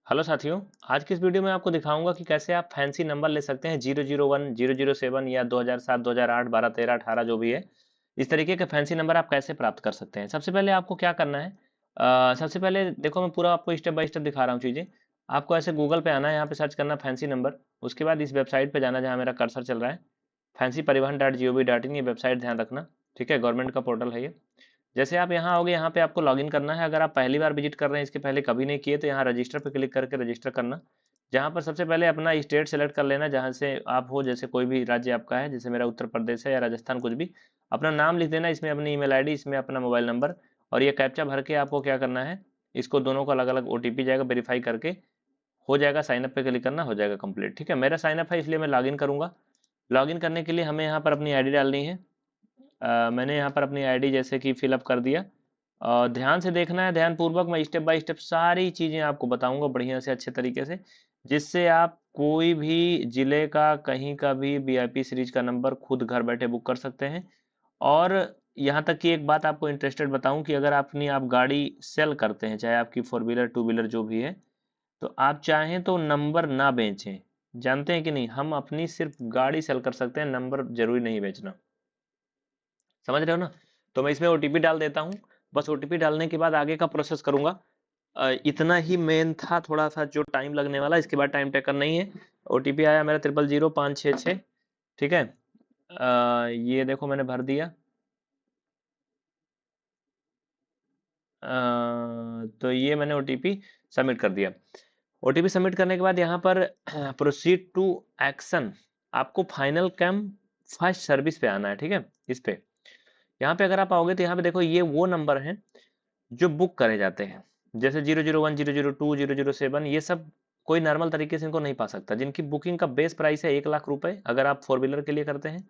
Hello साथियों। आज की इस वीडियो में आपको दिखाऊंगा कि कैसे आप फैंसी नंबर ले सकते हैं 001 007 या 2007 2008 12 13 18 जो भी है। इस तरीके के फैंसी नंबर आप कैसे प्राप्त कर सकते हैं। सबसे पहले आपको क्या करना है। सबसे पहले देखो, मैं पूरा आपको स्टेप बाय स्टेप दिखा रहा हूँ चीज़ें। आपको ऐसे गूगल पे आना है, यहाँ पे सर्च करना फैंसी नंबर। उसके बाद इस वेबसाइट पे जाना जहाँ मेरा कर्सर चल रहा है, फैंसी परिवहन .gov.in। ये वेबसाइट ध्यान रखना, ठीक है, गवर्नमेंट का पोर्टल है ये। जैसे आप यहाँ आओगे, यहाँ पे आपको लॉगिन करना है। अगर आप पहली बार विजिट कर रहे हैं, इसके पहले कभी नहीं किए, तो यहाँ रजिस्टर पे क्लिक करके रजिस्टर करना। जहाँ पर सबसे पहले अपना स्टेट सेलेक्ट कर लेना जहाँ से आप हो, जैसे कोई भी राज्य आपका है, जैसे मेरा उत्तर प्रदेश है या राजस्थान, कुछ भी। अपना नाम लिख देना, इसमें अपनी ईमेल आईडी, इसमें अपना मोबाइल नंबर, और ये कैप्चा भर के आपको क्या करना है, इसको दोनों को अलग अलग ओटीपी जाएगा, वेरीफाई करके हो जाएगा। साइनअप पे क्लिक करना, हो जाएगा कंप्लीट। ठीक है, मेरा साइनअप है इसलिए मैं लॉगिन करूँगा। लॉगिन करने के लिए हमें यहाँ पर अपनी आईडी डालनी है। मैंने यहाँ पर अपनी आईडी जैसे कि फिलअप कर दिया। ध्यान से देखना है, ध्यान पूर्वक। मैं स्टेप बाय स्टेप सारी चीज़ें आपको बताऊंगा बढ़िया से, अच्छे तरीके से, जिससे आप कोई भी जिले का कहीं का भी वीआईपी सीरीज का नंबर खुद घर बैठे बुक कर सकते हैं। और यहाँ तक कि एक बात आपको इंटरेस्टेड बताऊं कि अगर आप गाड़ी सेल करते हैं, चाहे आपकी फोर व्हीलर टू व्हीलर जो भी है, तो आप चाहें तो नंबर ना बेचें। जानते हैं कि नहीं, हम अपनी सिर्फ गाड़ी सेल कर सकते हैं, नंबर जरूरी नहीं बेचना। समझ रहे हो ना। तो मैं इसमें ओटीपी डाल देता हूँ। बस ओटीपी डालने के बाद आगे का प्रोसेस करूंगा। इतना ही मेन था, थोड़ा सा जो टाइम लगने वाला, इसके बाद टाइम टेकर नहीं है। ओटीपी आया मेरा 000566। ठीक है। ये देखो मैंने भर दिया। तो ये मैंने ओटीपी सबमिट कर दिया। ओटीपी सबमिट करने के बाद यहाँ पर प्रोसीड टू एक्शन, आपको फाइनल कैम फर्स्ट सर्विस पे आना है। ठीक है, इस पे, यहाँ पे अगर आप आओगे तो यहाँ पे देखो, ये वो नंबर हैं जो बुक करे जाते हैं। जैसे 001 002 007, ये सब कोई नॉर्मल तरीके से इनको नहीं पा सकता। जिनकी बुकिंग का बेस प्राइस है 1 लाख रुपए, अगर आप फोर व्हीलर के लिए करते हैं,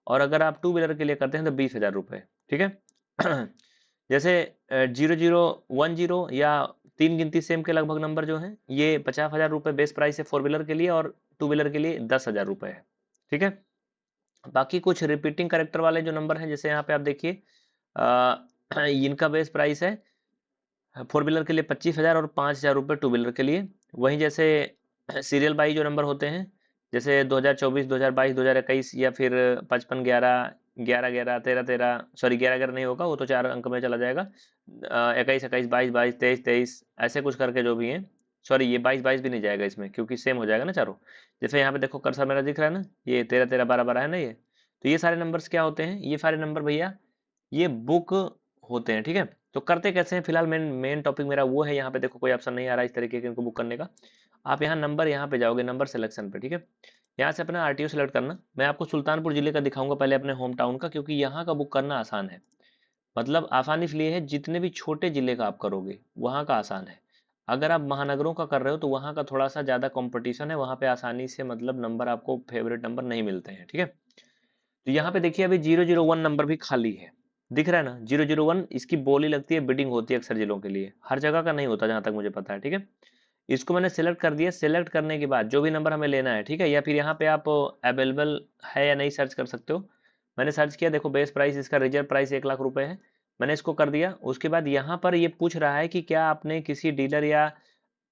और अगर आप टू व्हीलर के लिए करते हैं तो 20,000 रुपए। ठीक है। जैसे 0010 या तीन गिनती सेम के लगभग नंबर जो हैं, ये 50,000 रुपए बेस प्राइस है फोर व्हीलर के लिए, और टू व्हीलर के लिए 10,000 रुपए है। ठीक है। बाकी कुछ रिपीटिंग करेक्टर वाले जो नंबर हैं, जैसे यहाँ पे आप देखिए, इनका बेस प्राइस है फोर व्हीलर के लिए 25,000 और 5,000 रुपये टू व्हीलर के लिए। वहीं जैसे सीरियल बाई जो नंबर होते हैं, जैसे 2024 2022 2021, या फिर 55 11 11 11 13 13, सॉरी 11 11 नहीं होगा, वो तो 4 अंक में चला जाएगा। 21 21 22 22 23 23, ऐसे कुछ करके जो भी हैं। सॉरी, ये 22 22 भी नहीं जाएगा इसमें, क्योंकि सेम हो जाएगा ना चारों। जैसे यहाँ पे देखो कर्सर मेरा दिख रहा है ना, ये 13 13 12 12 है ना ये। तो ये सारे नंबर्स क्या होते हैं, ये सारे नंबर भैया, ये बुक होते हैं। ठीक है। तो करते कैसे हैं, फिलहाल मेन मेन टॉपिक मेरा वो है। यहाँ पे देखो कोई ऑप्शन नहीं आ रहा इस तरीके के इनको बुक करने का। आप यहाँ नंबर, यहाँ पे जाओगे नंबर सिलेक्शन पे। ठीक है। यहाँ से अपना आरटीओ सेलेक्ट करना। मैं आपको सुल्तानपुर जिले का दिखाऊंगा पहले, अपने होम टाउन का, क्योंकि यहाँ का बुक करना आसान है। मतलब आसान इसलिए है, जितने भी छोटे जिले का आप करोगे वहाँ का आसान है। अगर आप महानगरों का कर रहे हो तो वहाँ का थोड़ा सा ज़्यादा कंपटीशन है, वहाँ पे आसानी से मतलब नंबर आपको फेवरेट नंबर नहीं मिलते हैं। ठीक है। तो यहाँ पे देखिए, अभी 001 नंबर भी खाली है, दिख रहा है ना। 001 इसकी बोली लगती है, बिडिंग होती है अक्सर जिलों के लिए, हर जगह का नहीं होता जहां तक मुझे पता है। ठीक है। इसको मैंने सेलेक्ट कर दिया। सेलेक्ट करने के बाद जो भी नंबर हमें लेना है, ठीक है, या फिर यहाँ पे आप अवेलेबल है या नहीं सर्च कर सकते हो। मैंने सर्च किया, देखो बेस प्राइस इसका रिजर्व प्राइस 1 लाख रुपए है। मैंने इसको कर दिया। उसके बाद यहाँ पर ये पूछ रहा है कि क्या आपने किसी डीलर या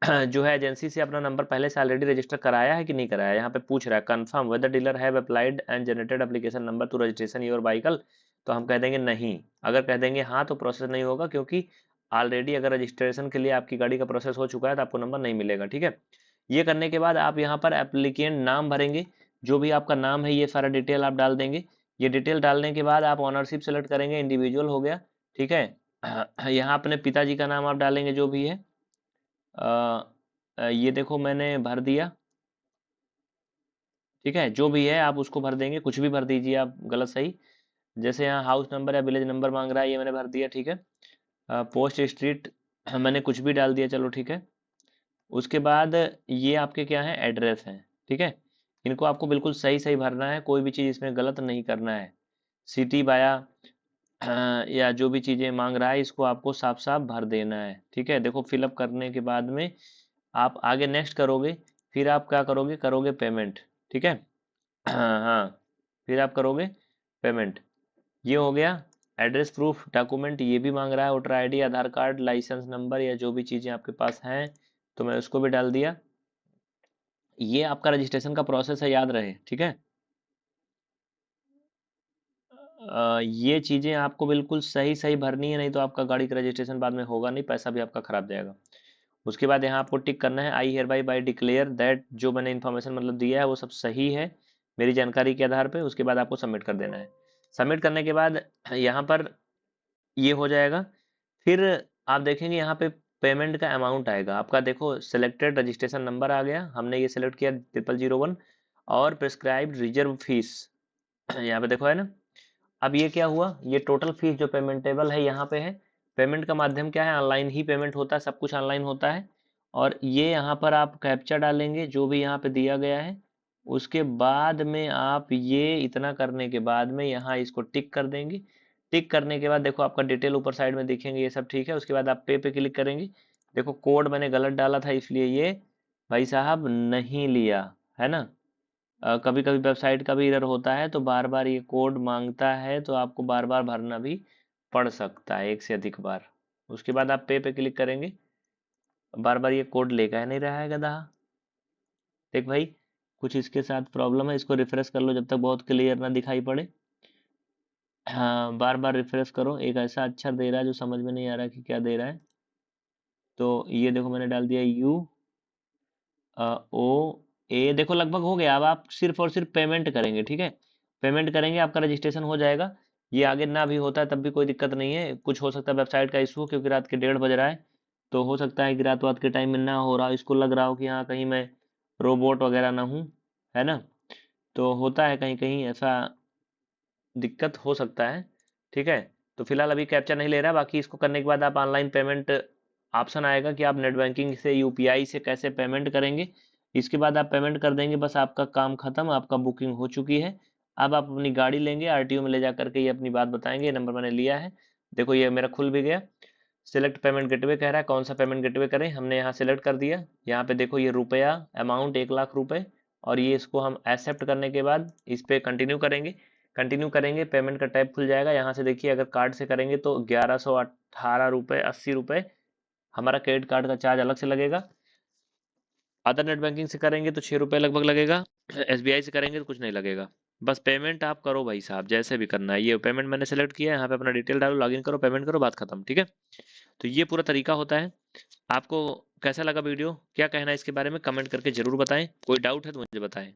जो है एजेंसी से अपना नंबर पहले से ऑलरेडी रजिस्टर कराया है कि नहीं कराया। यहाँ पे पूछ रहा है confirm weather dealer have applied and generated application number two registration your vehicle. तो हम कह देंगे नहीं। अगर कह देंगे हाँ, तो प्रोसेस नहीं होगा, क्योंकि ऑलरेडी अगर रजिस्ट्रेशन के लिए आपकी गाड़ी का प्रोसेस हो चुका है तो आपको नंबर नहीं मिलेगा। ठीक है। ये करने के बाद आप यहाँ पर एप्लीकेंट नाम भरेंगे, जो भी आपका नाम है ये सारा डिटेल आप डाल देंगे। ये डिटेल डालने के बाद आप ऑनरशिप सेलेक्ट करेंगे, इंडिविजुअल हो गया। ठीक है। यहाँ अपने पिताजी का नाम आप डालेंगे जो भी है। ये देखो मैंने भर दिया। ठीक है, जो भी है आप उसको भर देंगे, कुछ भी भर दीजिए आप, गलत सही। जैसे यहाँ हाउस नंबर या विलेज नंबर मांग रहा है, ये मैंने भर दिया। ठीक है। पोस्ट स्ट्रीट मैंने कुछ भी डाल दिया, चलो ठीक है। उसके बाद ये आपके क्या है, एड्रेस है। ठीक है। इनको आपको बिल्कुल सही सही भरना है, कोई भी चीज़ इसमें गलत नहीं करना है। सिटी बाया या जो भी चीज़ें मांग रहा है, इसको आपको साफ साफ भर देना है। ठीक है। देखो फिलअप करने के बाद में आप आगे नेक्स्ट करोगे, फिर आप क्या करोगे, करोगे पेमेंट। ठीक है। हाँ, फिर आप करोगे पेमेंट। ये हो गया। एड्रेस प्रूफ डॉक्यूमेंट ये भी मांग रहा है, वोटर आईडी, आधार कार्ड, लाइसेंस नंबर, या जो भी चीज़ें आपके पास हैं तो मैं उसको भी डाल दिया। ये आपका रजिस्ट्रेशन का प्रोसेस है, याद रहे, ठीक है। ये चीज़ें आपको बिल्कुल सही सही भरनी है, नहीं तो आपका गाड़ी का रजिस्ट्रेशन बाद में होगा नहीं, पैसा भी आपका खराब जाएगा। उसके बाद यहाँ आपको टिक करना है I hear by declare that, जो मैंने इन्फॉर्मेशन मतलब दिया है वो सब सही है मेरी जानकारी के आधार पे। उसके बाद आपको सबमिट कर देना है। सबमिट करने के बाद यहाँ पर ये हो जाएगा। फिर आप देखेंगे यहाँ पे पेमेंट का अमाउंट आएगा आपका। देखो सिलेक्टेड रजिस्ट्रेशन नंबर आ गया, हमने ये सिलेक्ट किया 0001, और प्रिस्क्राइब्ड रिजर्व फीस यहाँ पे देखो है ना। अब ये क्या हुआ, ये टोटल फीस जो पेमेंटेबल है यहाँ पे है। पेमेंट का माध्यम क्या है, ऑनलाइन ही पेमेंट होता है, सब कुछ ऑनलाइन होता है। और ये यहाँ पर आप कैप्चा डालेंगे जो भी यहाँ पे दिया गया है। उसके बाद में आप ये इतना करने के बाद में यहाँ इसको टिक कर देंगे। टिक करने के बाद देखो आपका डिटेल ऊपर साइड में दिखेंगे, ये सब ठीक है। उसके बाद आप पे क्लिक करेंगे। देखो कोड मैंने गलत डाला था, इसलिए ये भाई साहब नहीं लिया, है ना। कभी कभी वेबसाइट का भी एरर होता है, तो बार बार ये कोड मांगता है, तो आपको बार बार भरना भी पड़ सकता है, एक से अधिक बार। उसके बाद आप पे क्लिक करेंगे। बार बार ये कोड लेगा ही नहीं रहा है गधा। देख भाई, कुछ इसके साथ प्रॉब्लम है, इसको रिफ्रेश कर लो जब तक बहुत क्लियर ना दिखाई पड़े। हाँ, बार बार रिफ्रेश करो। एक ऐसा अक्षर दे रहा है जो समझ में नहीं आ रहा कि क्या दे रहा है। तो ये देखो मैंने डाल दिया यू ओ ए। देखो लगभग हो गया। अब आप सिर्फ और सिर्फ पेमेंट करेंगे, ठीक है। पेमेंट करेंगे, आपका रजिस्ट्रेशन हो जाएगा। ये आगे ना भी होता है तब भी कोई दिक्कत नहीं है। कुछ हो सकता है वेबसाइट का इशू, क्योंकि रात के 1:30 बज रहा है, तो हो सकता है कि रात वात के टाइम में ना हो रहा हो, इसको लग रहा हो कि हाँ कहीं मैं रोबोट वगैरह ना हूँ, है ना। तो होता है कहीं कहीं ऐसा, दिक्कत हो सकता है, ठीक है। तो फिलहाल अभी कैप्चा नहीं ले रहा। बाकी इसको करने के बाद आप ऑनलाइन पेमेंट ऑप्शन आएगा कि आप नेट बैंकिंग से यूपीआई से कैसे पेमेंट करेंगे। इसके बाद आप पेमेंट कर देंगे, बस आपका काम खत्म, आपका बुकिंग हो चुकी है। अब आप अपनी गाड़ी लेंगे, आरटीओ में ले जा करके ये अपनी बात बताएंगे, ये नंबर मैंने लिया है। देखो ये मेरा खुल भी गया। सिलेक्ट पेमेंट गेटवे कह रहा है, कौन सा पेमेंट गेटवे करें। हमने यहाँ सेलेक्ट कर दिया। यहाँ पे देखो ये रुपया अमाउंट 1,00,000 रुपए, और ये इसको हम एक्सेप्ट करने के बाद इस पे कंटिन्यू करेंगे। कंटिन्यू करेंगे, पेमेंट का टैब खुल जाएगा। यहाँ से देखिए अगर कार्ड से करेंगे तो 1118 रुपये 80 रुपये हमारा क्रेडिट कार्ड का चार्ज अलग से लगेगा। अदर नेट बैंकिंग से करेंगे तो 6 रुपये लगभग लगेगा। एसबीआई से करेंगे तो कुछ नहीं लगेगा। बस पेमेंट आप करो भाई साहब, जैसे भी करना है। ये पेमेंट मैंने सेलेक्ट किया है, यहाँ पे अपना डिटेल डालो, लॉगिन करो, पेमेंट करो, बात खत्म, ठीक है। तो ये पूरा तरीका होता है। आपको कैसा लगा वीडियो, क्या कहना है इसके बारे में, कमेंट करके जरूर बताएं। कोई डाउट है तो मुझे बताएं।